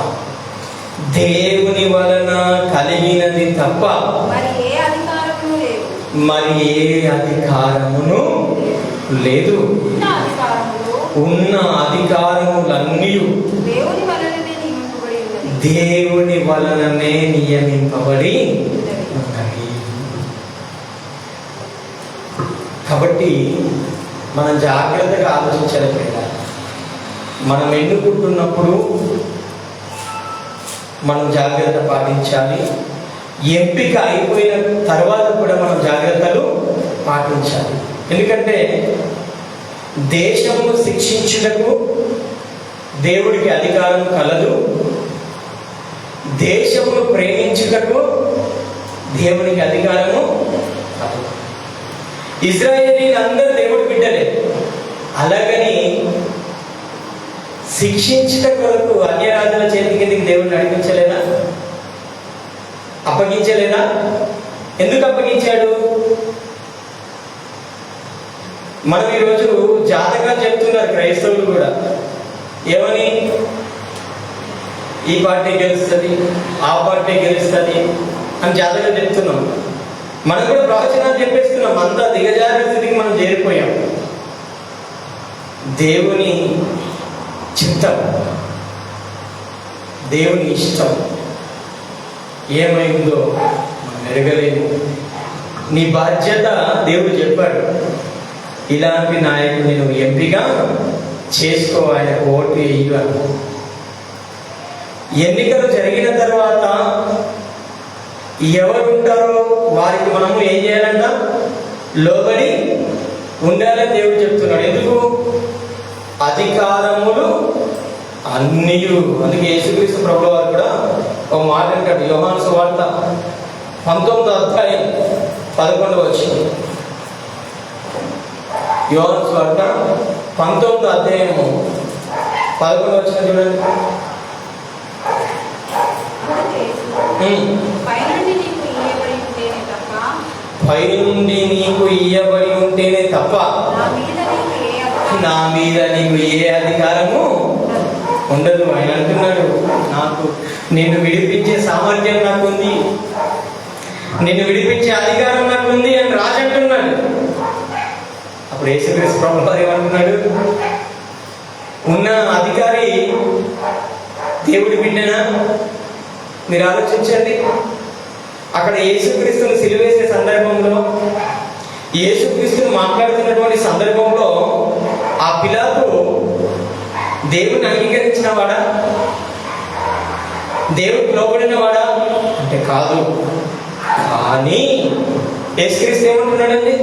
దేవుని వలన కలిగినది తప్ప మరి ఏ అధికారమును లేదు. ఉన్న అధికారములన్నీ దేవుని వలననే నియమింపబడి ఉన్నాయి. కాబట్టి మనం జాగ్రత్తగా ఆలోచించాలి. మనం ఎన్నుకుంటున్నప్పుడు మనం జాగ్రత్త పాటించాలి. ఎంపిక అయిపోయిన తర్వాత కూడా మనం జాగ్రత్తలు పాటించాలి. ఎందుకంటే దేశమును శిక్షించుటకు దేవుడికి అధికారం కలదు. దేశమును ప్రేమించుటకు దేవునికి అధికారము కలదు. ఇజ్రాయేలీలందరూ దేవుడి బిడ్డలే. అలాగని శిక్షించట కొరకు అన్య రాజుల చేతి కిందకి దేవుడు నడిపించలేదా? అప్పగించలేదా? ఎందుకు అప్పగించాడు? మనం ఈరోజు జాతకాలు చెప్తున్నారు క్రైస్తవులు కూడా. ఏమని? ఈ పార్టీ గెలుస్తుంది, ఆ పార్టీ గెలుస్తుంది అని జాతకాలు చెప్తున్నాం. మనం కూడా ప్రవచనాలు చెప్పేస్తున్నాం. అంతా దిగజారిన స్థితికి మనం చేరిపోయాం. దేవుని చిత్తం, దేవుని ఇష్టం ఏమైందో మనం ఎరగలేము. నీ బాధ్యత దేవుడు చెప్పాడు, ఇలాంటి నాయకుడిని నువ్వు ఎంపిక చేసుకో, ఆయనకు ఓటు వేయు. ఎన్నికలు జరిగిన తర్వాత ఎవరు ఉంటారో వారికి మనము ఏం చేయాలంట? లోబడి ఉండాలని దేవుడు చెప్తున్నాడు. ఎందుకు? అధికారములు అన్నీ. అందుకే యేసుక్రీస్తు ప్రభువు వారు కూడా ఒక మాట అంటాడు. యోహాను సువార్త 19వ అధ్యాయం 11వ వచనం. యోహాను సువార్త 19వ అధ్యాయము 11వ వచనం చూడండి. పైనుండి నీకు ఇయ్యబడి ఉంటేనే తప్ప నా మీద నీకు ఏ అధికారము ఉండదు. ఆయన అంటున్నాడు, నాకు నిన్ను విడిపించే సామర్థ్యం నాకుంది, నిన్ను విడిపించే అధికారం నాకుంది అని రాజు అంటున్నాడు. అప్పుడు యేసుక్రీస్తు ప్రభువు ఏమంటున్నాడు? ఉన్న అధికారి దేవుడి బిడ్డనా? మీరు ఆలోచించండి. అక్కడ యేసుక్రీస్తుని సిలువేసే సందర్భంలో, యేసుక్రీస్తుని మాట్లాడుతున్నటువంటి సందర్భంలో ఆ పిలాతు దేవుని అంగీకరించిన వాడా? దేవుడికి లోబడిన వాడా అంటే కాదు. కానీ యేసుక్రీస్తు ఏమంటున్నాడండి?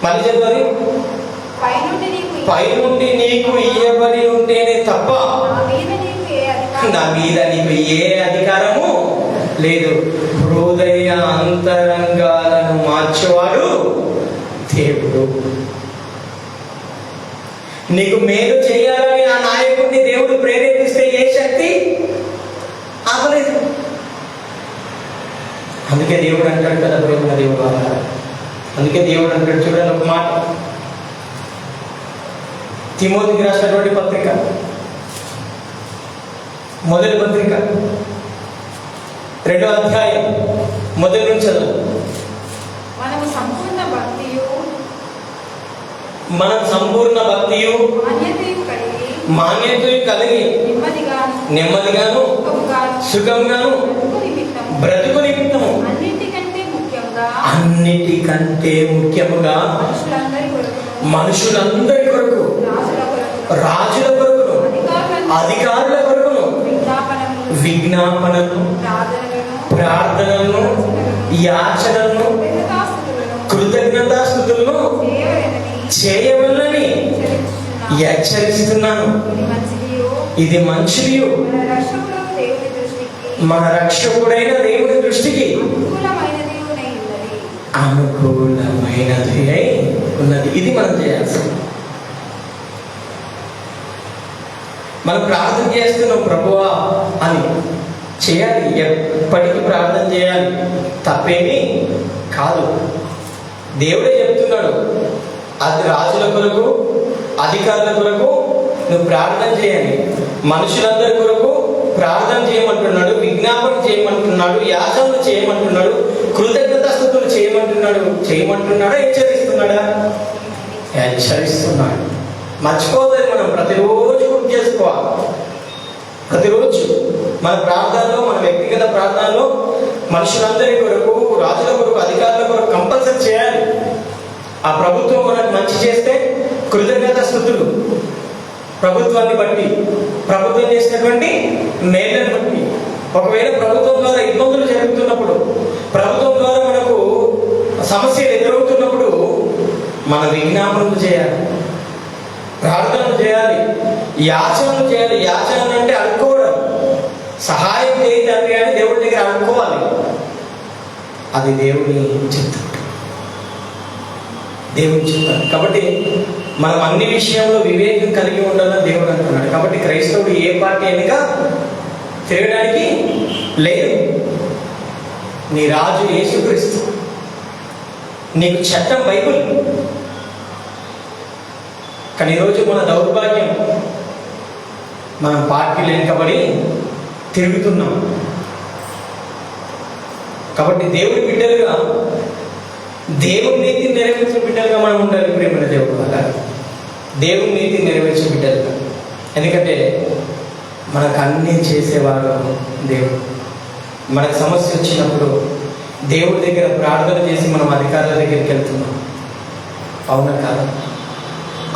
మళ్ళీ చెప్పాలి, పైనుండి నీకు ఇయ్యబడి ఉంటేనే తప్ప నా మీద నీకు ఏ అధికారము లేదు. హృదయ అంతరంగాలను మార్చేవాడు దేవుడు. నీకు మేలు చేయాలని ఆ నాయకుడిని దేవుడు ప్రేరేపిస్తే ఏ శక్తి ఆపలేదు. అందుకే దేవుడు అంటాడు కదా, ప్రేమ దేవుడు అన్నారు. అందుకే దేవుడు అంటాడు, చూడండి ఒక మాట, తిమోతికి రాసినటువంటి పత్రిక, మొదటి పత్రిక 2వ అధ్యాయం మొదటి నుంచి చదువు. మనం సంపూర్ణ భక్తియు మాన్యతయు కలిగి నెమ్మదిగాను సుఖంగాను బ్రతుకు నిమిత్తము అన్నిటికంటే ముఖ్యముగా మనుషులందరి కొరకు, రాజుల కొరకును, అధికారుల కొరకును విజ్ఞాపనను, ప్రార్థనలను, యాచనలను, కృతజ్ఞతాస్తుతులను చేయవలనని హెచ్చరిస్తున్నాను. ఇది మంచిది, మన రక్షకుడైన దేవుని దృష్టికి అనుకూలమైనది అయి ఉన్నది. ఇది మనం చేయాల్సింది. మనం ప్రార్థన చేస్తున్నాం ప్రభువా అని చేయాలి, ఎప్పటికీ ప్రార్థన చేయాలి, తప్పేమీ కాదు. దేవుడే చెప్తున్నాడు, అది రాజుల కొరకు, అధికారుల కొరకు నువ్వు ప్రార్థన చేయాలి, మనుషులందరి కొరకు ప్రార్థన చేయమంటున్నాడు, విజ్ఞాపన చేయమంటున్నాడు, యాచనలు చేయమంటున్నాడు, కృతజ్ఞతాస్తుతులు చేయమంటున్నాడా? హెచ్చరిస్తున్నాడా? హెచ్చరిస్తున్నాడు. మర్చిపోతుంది. మనం ప్రతిరోజు గుర్తు చేసుకోవాలి. ప్రతిరోజు మన ప్రార్థనలో, మన వ్యక్తిగత ప్రార్థనలో మనుషులందరి కొరకు, రాజుల కొరకు, అధికారుల కొరకు కంపల్సరీ చేయాలి. ఆ ప్రభుత్వం మనకు మంచి చేస్తే కృతజ్ఞతాస్తుతులు, ప్రభుత్వాన్ని బట్టి, ప్రభుత్వం చేసినటువంటి మేళ్లను బట్టి. ఒకవేళ ప్రభుత్వం ద్వారా ఇబ్బందులు జరుగుతున్నప్పుడు, ప్రభుత్వం ద్వారా మనకు సమస్యలు ఎదురవుతున్నప్పుడు మన విజ్ఞాపనలు చేయాలి, ప్రార్థనలు చేయాలి, యాచనలు చేయాలి. యాచన అంటే అనుకోవడం, సహాయం చేయి తండ్రి అని దేవుడి దగ్గర అనుకోవాలి. అది దేవుని చిత్తం, దేవుని చిత్తం. కాబట్టి మనం అన్ని విషయంలో వివేకం కలిగి ఉండాలని దేవుడు అంటున్నాడు. కాబట్టి క్రైస్తవుడు ఏ పార్టీ వెనుక తిరగడానికి లేదు. నీ రాజు యేసుక్రీస్తు, నీకు చట్టం బైబిల్. కానీ ఈరోజు మన దౌర్భాగ్యం, మనం పార్టీలు వెనుకబడి తిరుగుతున్నాం. కాబట్టి దేవుడి బిడ్డలుగా, దేవుని నీతిని నెరవేర్చే బిడ్డలుగా మనం ఉండాలి. ప్రేమైన దేవుడు వల్ల దేవుని నీతిని నెరవేర్చే బిడ్డలుగా. ఎందుకంటే మనకు అన్నీ చేసేవారు దేవుడు. మనకు సమస్య వచ్చినప్పుడు దేవుడి దగ్గర ప్రార్థన చేసి మనం అధికారుల దగ్గరికి వెళ్తున్నాం. అవునా కాదు?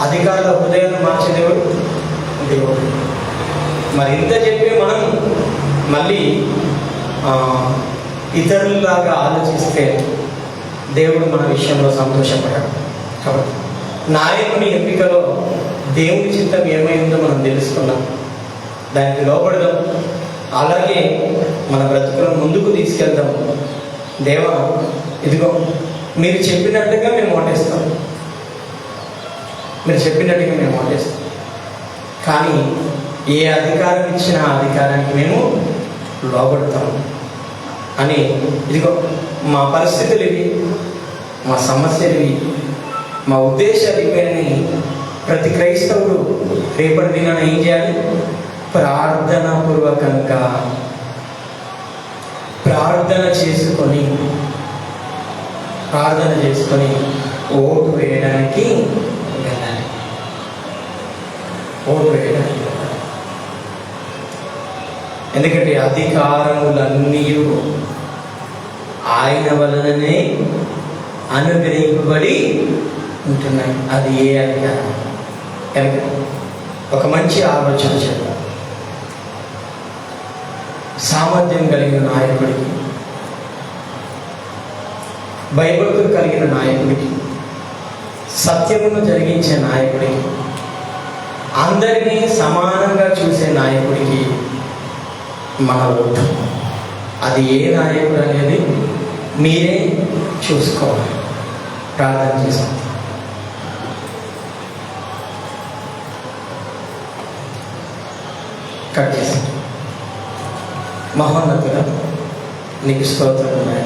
అధికారుల హృదయాన్ని మార్చే దేవుడు దేవుడు. మరి ఇంత చెప్పి మనం మళ్ళీ ఇతరులలాగా ఆలోచిస్తే దేవుడు మన విషయంలో సంతోషపడాడు. కాబట్టి నాయకుని ఎంపికలో దేవుని చిత్తం ఏమైందో మనం తెలుసుకున్నాం, దానికి లోపడదాం. అలాగే మన బ్రతుకులను ముందుకు తీసుకెళ్దాం. దేవా, ఇదిగో మీరు చెప్పినట్టుగా మేము ఓటేస్తాం, మీరు చెప్పినట్టుగా మేము ఓటేస్తాం. కానీ ఏ అధికారం ఇచ్చినా అధికారానికి మేము లోబడతాం అని, ఇదిగో మా పరిస్థితులు ఇవి, మా సమస్యలు ఇవి, మా ఉద్దేశాలు ఇవన్నీ ప్రతి క్రైస్తవుడు రేపటి దినాన ఏం చేయాలి? ప్రార్థనాపూర్వకంగా ప్రార్థన చేసుకొని ఓటు వేయడానికి వెళ్ళాలి. ఓటు వేయడానికి వెళ్ళాలి. ఎందుకంటే అధికారములన్నీ ఆయన వలననే అనుగ్రహింపబడి ఉంటున్నాయి. అది ఏ అధికారం? కనుక ఒక మంచి ఆలోచన చేద్దాం. సామర్థ్యం కలిగిన నాయకుడికి, భయభక్తులు కలిగిన నాయకుడికి, సత్యమును జరిగించే నాయకుడికి, అందరినీ సమానంగా చూసే నాయకుడికి మన ఓటు. అది ఏ నాయకుడు అనేది మీరే చూసుకోవాలి. ప్రార్థన చేస్తాం. కట్ చేస్తాం. మహోన్నతుడా, నీకు స్తోత్రం.